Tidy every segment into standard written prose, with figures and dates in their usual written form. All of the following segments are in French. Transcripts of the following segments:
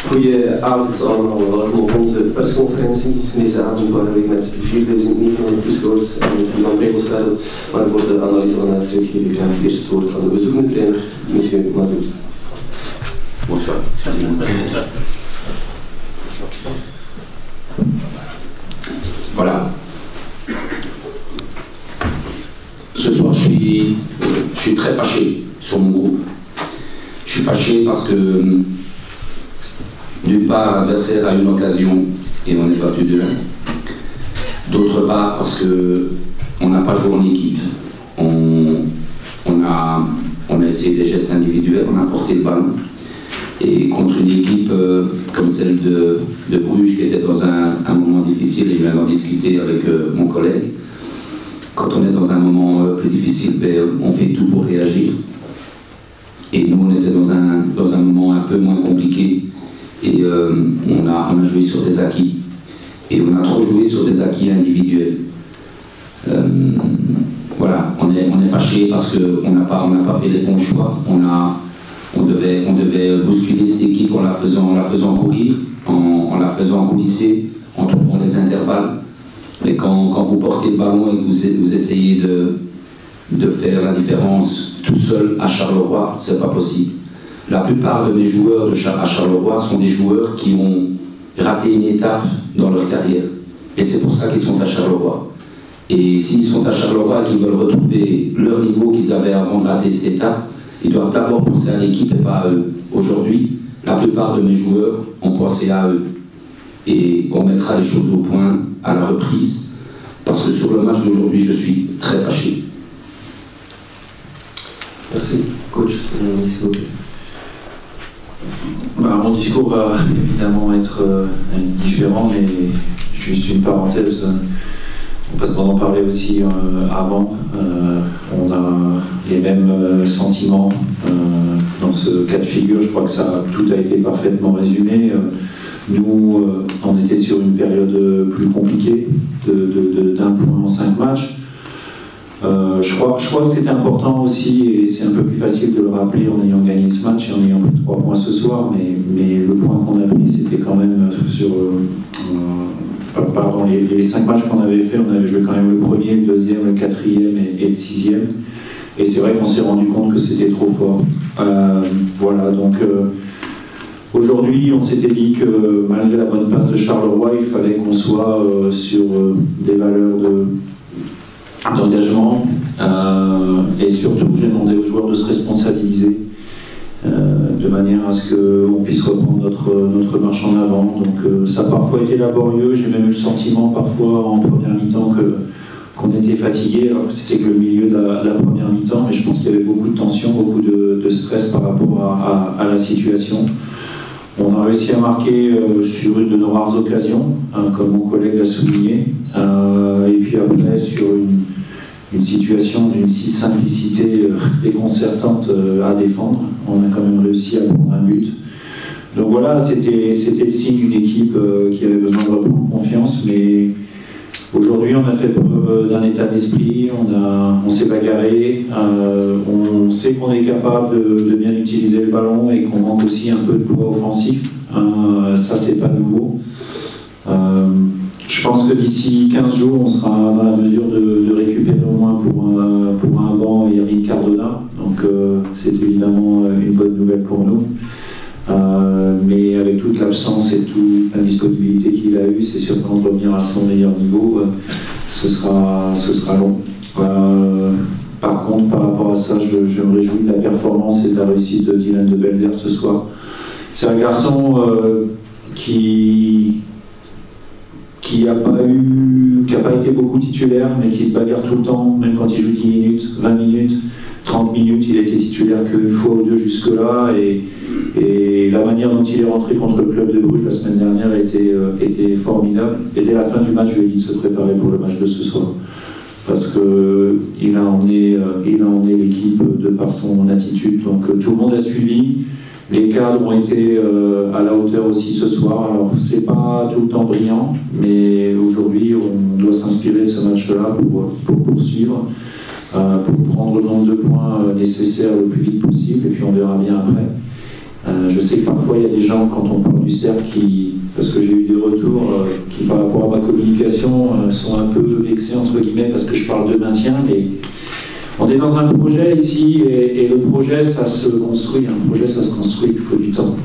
Goedenavond allemaal, welkom op onze persconferentie. Deze avond waren we met 4900 toeschouwers en Jan Brekelstad, maar voor de analyse van de wedstrijd geef ik graag eerst het woord van de bezoekende trainer, monsieur Mazouz. Bonsoir. Voilà. Ce soir, je suis très fâché sur mon groupe. Je suis fâché parce que, d'une part, l'adversaire a eu une occasion et on est battu de 1. D'autre part, parce qu'on n'a pas joué en équipe. On a essayé des gestes individuels, on a porté le ballon. Et contre une équipe comme celle de Bruges, qui était dans un moment difficile, et je viens d'en discuter avec mon collègue, quand on est dans un moment plus difficile, on fait tout pour réagir. Et nous, on était dans un moment un peu moins compliqué, et on a joué sur des acquis. Et on a trop joué sur des acquis individuels. Voilà, on est fâché parce qu'on n'a pas fait les bons choix. On devait bousculer cette équipe en la faisant courir, en la faisant coulisser, en trouvant les intervalles. Mais quand vous portez le ballon et que vous essayez de faire la différence tout seul à Charleroi, c'est pas possible. La plupart de mes joueurs à Charleroi sont des joueurs qui ont raté une étape dans leur carrière. Et c'est pour ça qu'ils sont à Charleroi. Et s'ils sont à Charleroi et qu'ils veulent retrouver leur niveau qu'ils avaient avant de rater cette étape, ils doivent d'abord penser à l'équipe et pas à eux. Aujourd'hui, la plupart de mes joueurs ont pensé à eux. Et on mettra les choses au point à la reprise. Parce que sur le match d'aujourd'hui, je suis très fâché. Merci. Coach, s'il vous plaît. Mon discours va évidemment être différent, mais juste une parenthèse. Parce qu'on en parlait aussi avant, on a les mêmes sentiments dans ce cas de figure. Je crois que tout a été parfaitement résumé. Nous, on était sur une période plus compliquée, d'un point en 5 matchs. Je crois que c'était important aussi, et c'est un peu plus facile de le rappeler en ayant gagné ce match et en ayant pris 3 points ce soir, mais le point qu'on a pris, c'était quand même sur... Pardon, les 5 matchs qu'on avait fait, on avait joué quand même le premier, le deuxième, le quatrième et le sixième. Et c'est vrai qu'on s'est rendu compte que c'était trop fort. Voilà, donc aujourd'hui, on s'était dit que malgré la bonne passe de Charleroi, il fallait qu'on soit sur des valeurs d'engagement. Et surtout, j'ai demandé aux joueurs de se responsabiliser. De manière à ce qu'on puisse reprendre notre marche en avant. Donc ça a parfois été laborieux, j'ai même eu le sentiment parfois en première mi-temps qu'on était fatigué, alors que c'était que le milieu de la première mi-temps, mais je pense qu'il y avait beaucoup de tension, beaucoup de stress par rapport à la situation. On a réussi à marquer sur une de nos rares occasions, comme mon collègue l'a souligné, et puis après sur une situation d'une simplicité déconcertante à défendre. On a quand même réussi à prendre un but. Donc voilà, c'était le signe d'une équipe qui avait besoin de reprendre confiance, mais aujourd'hui on a fait preuve d'un état d'esprit, on s'est bagarré, on sait qu'on est capable de bien utiliser le ballon et qu'on manque aussi un peu de poids offensif. Ça, c'est pas nouveau. Je pense que d'ici 15 jours, on sera dans la mesure de récupérer au moins pour un banc et Eric Cardona. Donc c'est évidemment une bonne nouvelle pour nous. Mais avec toute l'absence et toute l'indisponibilité qu'il a eue, c'est sûr qu'en revenir à son meilleur niveau, ce sera long. Par contre, par rapport à ça, je me réjouis de la performance et de la réussite de Dylan de Belder ce soir. C'est un garçon qui n'a pas été beaucoup titulaire, mais qui se bagarre tout le temps, même quand il joue 10 minutes, 20 minutes, 30 minutes, il a été titulaire qu'une fois ou deux jusque-là, et la manière dont il est rentré contre le club de Bruges la semaine dernière était formidable. Et dès la fin du match, je lui ai dit de se préparer pour le match de ce soir, parce qu'il a emmené l'équipe de par son attitude, donc tout le monde a suivi. Les cadres ont été à la hauteur aussi ce soir. Alors, c'est pas tout le temps brillant, mais aujourd'hui, on doit s'inspirer de ce match-là pour poursuivre, pour prendre le nombre de points nécessaires le plus vite possible, et puis on verra bien après. Je sais que parfois il y a des gens, quand on parle du cercle, parce que j'ai eu des retours qui par rapport à ma communication sont un peu vexés entre guillemets parce que je parle de maintien, mais on est dans un projet ici et le projet ça se construit, un projet ça se construit, il faut du temps.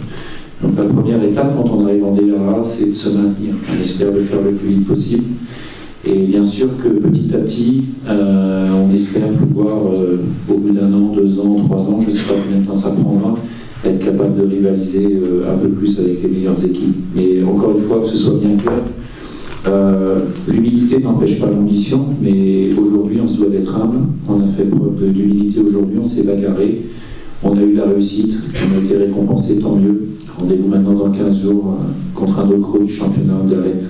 Donc la première étape quand on arrive en DRA, c'est de se maintenir. On espère le faire le plus vite possible. Et bien sûr que petit à petit, on espère pouvoir, au bout d'1 an, 2 ans, 3 ans, je ne sais pas combien de temps ça prendra, être capable de rivaliser un peu plus avec les meilleures équipes. Mais encore une fois, que ce soit bien clair, l'humilité n'empêche pas l'ambition, mais aujourd'hui, on se doit d'être humble. On a fait preuve d'humilité aujourd'hui, on s'est bagarré, on a eu la réussite, on a été récompensé, tant mieux. Rendez-vous maintenant dans 15 jours contre un autre du championnat Anderlecht.